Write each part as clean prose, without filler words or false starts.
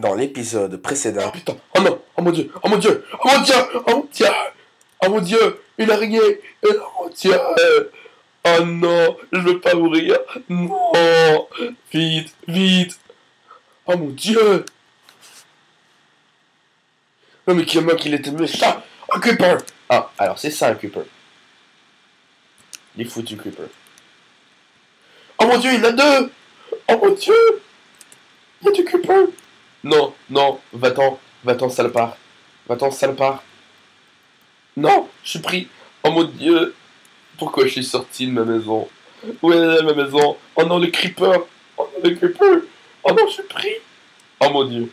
Dans l'épisode précédent... Oh putain, oh non, oh mon dieu, oh mon dieu, oh mon dieu, oh mon dieu, oh mon dieu, une araignée, oh mon dieu, oh non, je veux pas mourir, non, vite, vite, oh mon dieu. Non mais comment qu'il était méchant, un creeper. Ah, alors c'est ça un creeper. Les foutus creepers. Oh mon dieu, il y en a deux. Oh mon dieu, il y a du creeper. Non, non, va-t'en salopard, va-t'en salopard. Non, je suis pris, oh mon dieu. Pourquoi je suis sorti de ma maison? Où est ma maison? Oh non, le creeper! Oh non, le creeper! Oh non, je suis pris! Oh mon dieu!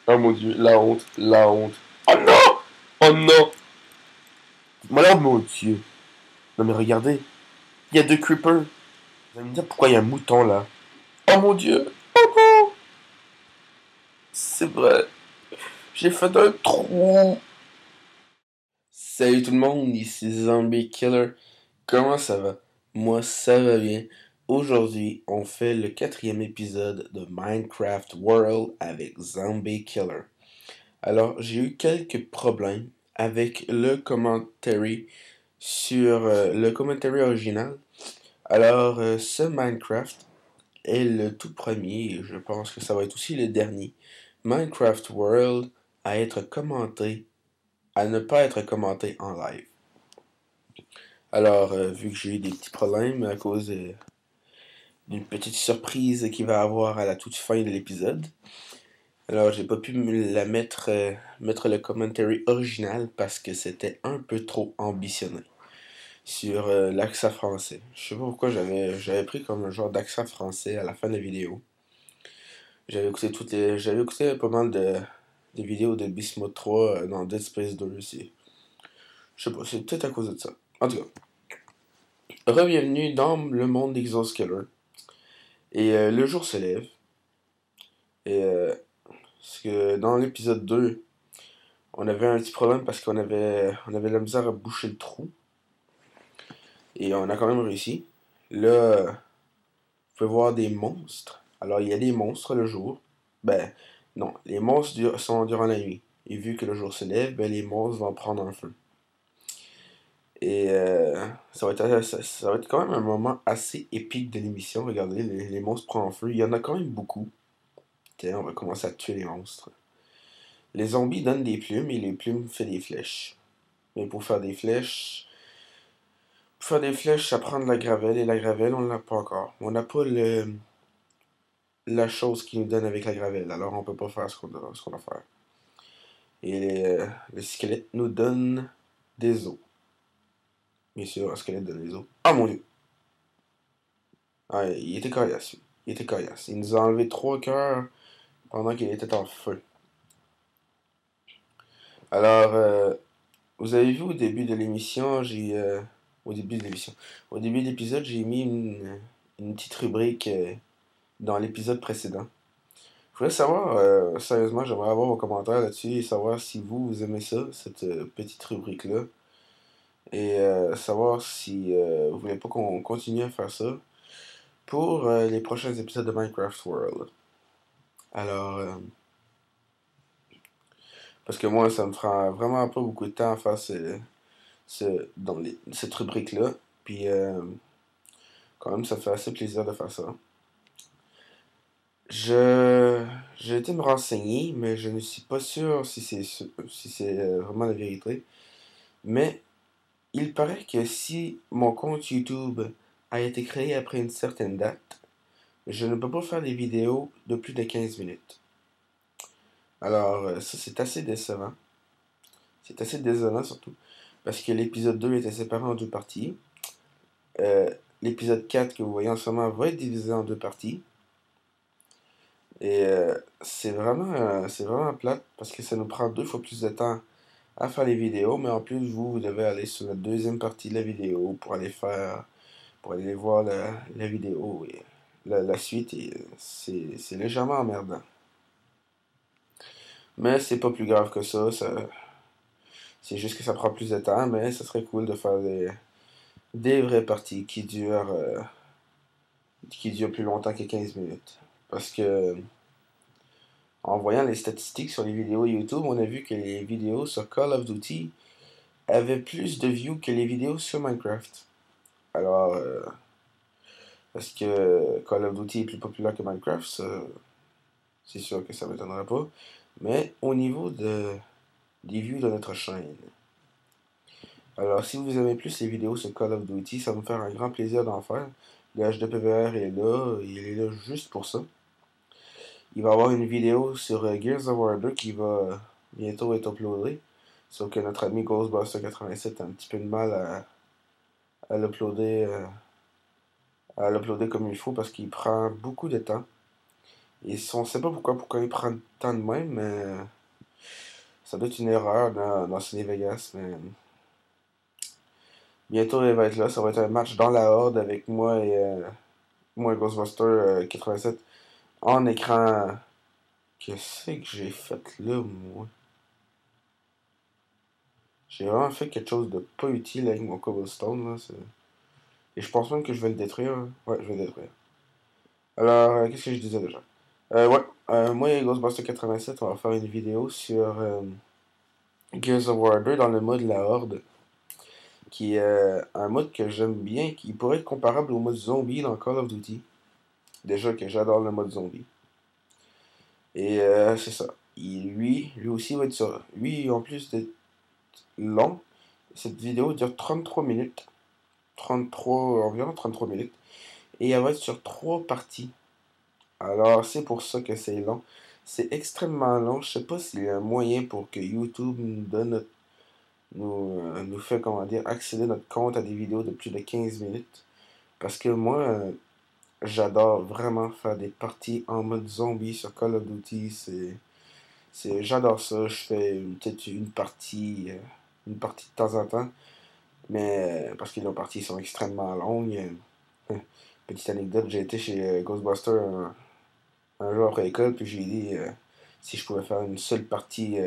Oh mon dieu, la honte, la honte. Oh non! Oh non! Voilà, mon dieu. Non mais regardez, il y a deux creepers. Vous allez me dire pourquoi il y a un mouton là. Oh mon dieu! Oh non! C'est vrai. J'ai fait un trou. Salut tout le monde, ici Zombie Killer. Comment ça va? Moi ça va bien. Aujourd'hui, on fait le 4e épisode de Minecraft World avec Zombie Killer. Alors, j'ai eu quelques problèmes avec le commentary sur le commentary original. Alors, ce Minecraft est le tout premier, et je pense que ça va être aussi le dernier, Minecraft World à être commenté, à ne pas être commenté en live. Alors, vu que j'ai eu des petits problèmes à cause d'une petite surprise qu'il va avoir à la toute fin de l'épisode, alors j'ai pas pu mettre le commentary original parce que c'était un peu trop ambitionné sur l'accent français. Je sais pas pourquoi j'avais pris comme un genre d'accent français à la fin de la vidéo. J'avais écouté pas mal de vidéos de Bismuth 3 dans Dead Space 2 aussi. Je sais pas, c'est peut-être à cause de ça. En tout cas, re-bienvenue dans le monde d'Exoskeller. Et le jour se lève. Et parce que dans l'épisode 2, on avait un petit problème parce qu'on avait de la misère à boucher le trou. Et on a quand même réussi. Là, vous pouvez voir des monstres. Alors, il y a des monstres le jour. Ben, non, les monstres sont durant la nuit. Et vu que le jour se lève, ben, les monstres vont prendre un feu. Et ça va être quand même un moment assez épique de l'émission. Regardez, les monstres prennent feu. Il y en a quand même beaucoup. Tiens, on va commencer à tuer les monstres. Les zombies donnent des plumes et les plumes font des flèches. Mais pour faire des flèches, ça prend de la gravelle et la gravelle, on l'a pas encore. On n'a pas la chose qui nous donne avec la gravelle, alors on peut pas faire ce qu'on doit faire. Et le squelette nous donne des os. Bien sûr, un squelette donne des os. Ah mon dieu! Ah, il était coriace. Il nous a enlevé 3 cœurs pendant qu'il était en feu. Alors, vous avez vu au début de l'émission, au début de l'épisode, j'ai mis une petite rubrique dans l'épisode précédent. Je voulais savoir, sérieusement, j'aimerais avoir vos commentaires là-dessus et savoir si vous aimez ça, cette petite rubrique-là. Et savoir si vous voulez pas qu'on continue à faire ça pour les prochains épisodes de Minecraft World. Alors, parce que moi, ça me fera vraiment pas beaucoup de temps à faire cette rubrique-là. Puis, quand même, ça me fait assez plaisir de faire ça. J'ai été me renseigner, mais je ne suis pas sûr si c'est vraiment la vérité. Mais il paraît que si mon compte YouTube a été créé après une certaine date, je ne peux pas faire des vidéos de plus de 15 minutes. Alors, ça, c'est assez décevant. C'est assez désolant, surtout, parce que l'épisode 2 était séparé en 2 parties. L'épisode 4 que vous voyez en ce moment va être divisé en 2 parties. Et c'est vraiment plate parce que ça nous prend 2 fois plus de temps à faire les vidéos, mais en plus vous devez aller sur la deuxième partie de la vidéo pour aller voir la vidéo et la suite, et c'est légèrement emmerdant. Mais c'est pas plus grave que ça, c'est juste que ça prend plus de temps, mais ça serait cool de faire des vraies parties qui durent plus longtemps que 15 minutes. Parce que En voyant les statistiques sur les vidéos YouTube, on a vu que les vidéos sur Call of Duty avaient plus de views que les vidéos sur Minecraft. Alors, est-ce que Call of Duty est plus populaire que Minecraft? C'est sûr que ça ne m'étonnera pas. Mais au niveau des views de notre chaîne. Alors, si vous aimez plus les vidéos sur Call of Duty, ça va me faire un grand plaisir d'en faire. Le HDPVR est là, il est là juste pour ça. Il va y avoir une vidéo sur Gears of War 2 qui va bientôt être uploadée. Sauf que notre ami Ghostbuster87 a un petit peu de mal à l'uploader comme il faut parce qu'il prend beaucoup de temps. Et on ne sait pas pourquoi il prend tant de même, mais ça doit être une erreur dans Sony Vegas. Mais bientôt il va être là, ça va être un match dans la horde avec moi et Ghostbuster 87 en écran. Qu'est-ce que j'ai fait là, moi? J'ai vraiment fait quelque chose de pas utile avec mon cobblestone, là. Et je pense même que je vais le détruire, hein. Ouais, je vais le détruire. Alors, qu'est-ce que je disais déjà? Ouais, moi et Ghostbuster87, on va faire une vidéo sur Gears of War 2 dans le mode La Horde, qui est un mode que j'aime bien, qui pourrait être comparable au mode zombie dans Call of Duty. Déjà que j'adore le mode zombie. Et c'est ça. Lui aussi va être sur. Lui, en plus d'être long, cette vidéo dure 33 minutes. 33, environ 33 minutes. Et elle va être sur 3 parties. Alors, c'est pour ça que c'est long. C'est extrêmement long. Je sais pas s'il y a un moyen pour que YouTube nous donne nous fait, comment dire, accéder notre compte à des vidéos de plus de 15 minutes. Parce que moi, j'adore vraiment faire des parties en mode zombie sur Call of Duty. J'adore ça. Je fais peut-être une partie de temps en temps. Mais parce que nos parties sont extrêmement longues. Petite anecdote, j'ai été chez Ghostbuster un jour après l'école, puis j'ai dit si je pouvais faire une seule partie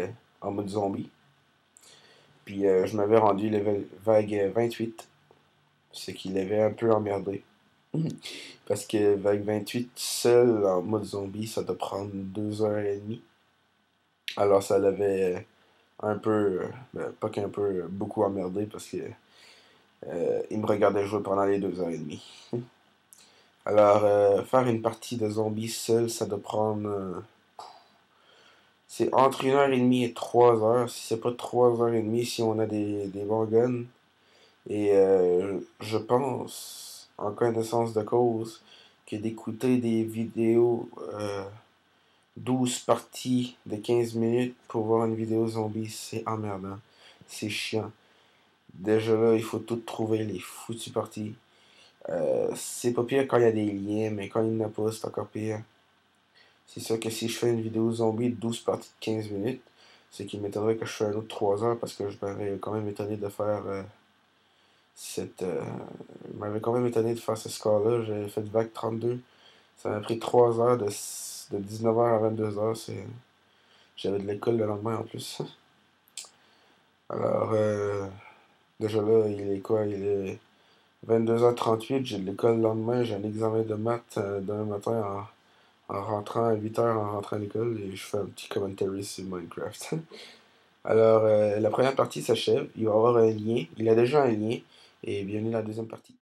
en mode zombie. Puis je m'avais rendu level vague 28, ce qui l'avait un peu emmerdé. Parce que vague 28 seul en mode zombie, ça doit prendre 2h30. Alors ça l'avait un peu, pas qu'un peu, beaucoup emmerdé parce que il me regardait jouer pendant les 2h30. Alors, faire une partie de zombies seul, ça doit prendre. C'est entre 1h30 et 3h. Si c'est pas 3h30, si on a des bons guns. Et je pense, en connaissance de cause, que d'écouter des vidéos 12 parties de 15 minutes pour voir une vidéo zombie, c'est emmerdant. C'est chiant. Déjà là, il faut tout trouver les foutues parties. C'est pas pire quand il y a des liens, mais quand il n'y en a pas, c'est encore pire. C'est sûr que si je fais une vidéo zombie de 12 parties de 15 minutes, c'est qu'il m'étonnerait que je fasse un autre 3 heures parce que je m'avais quand même étonné de faire cette. Je m'avais quand même étonné de faire ce score-là. J'avais fait vague 32. Ça m'a pris 3 heures de 19h à 22h. J'avais de l'école le lendemain en plus. Alors, déjà là, il est quoi? Il est 22h38. J'ai de l'école le lendemain. J'ai un examen de maths demain matin en rentrant à 8h en rentrant à l'école et je fais un petit commentary sur Minecraft. Alors, la première partie s'achève. Il va y avoir un lien. Il a déjà un lien. Et bienvenue à la deuxième partie.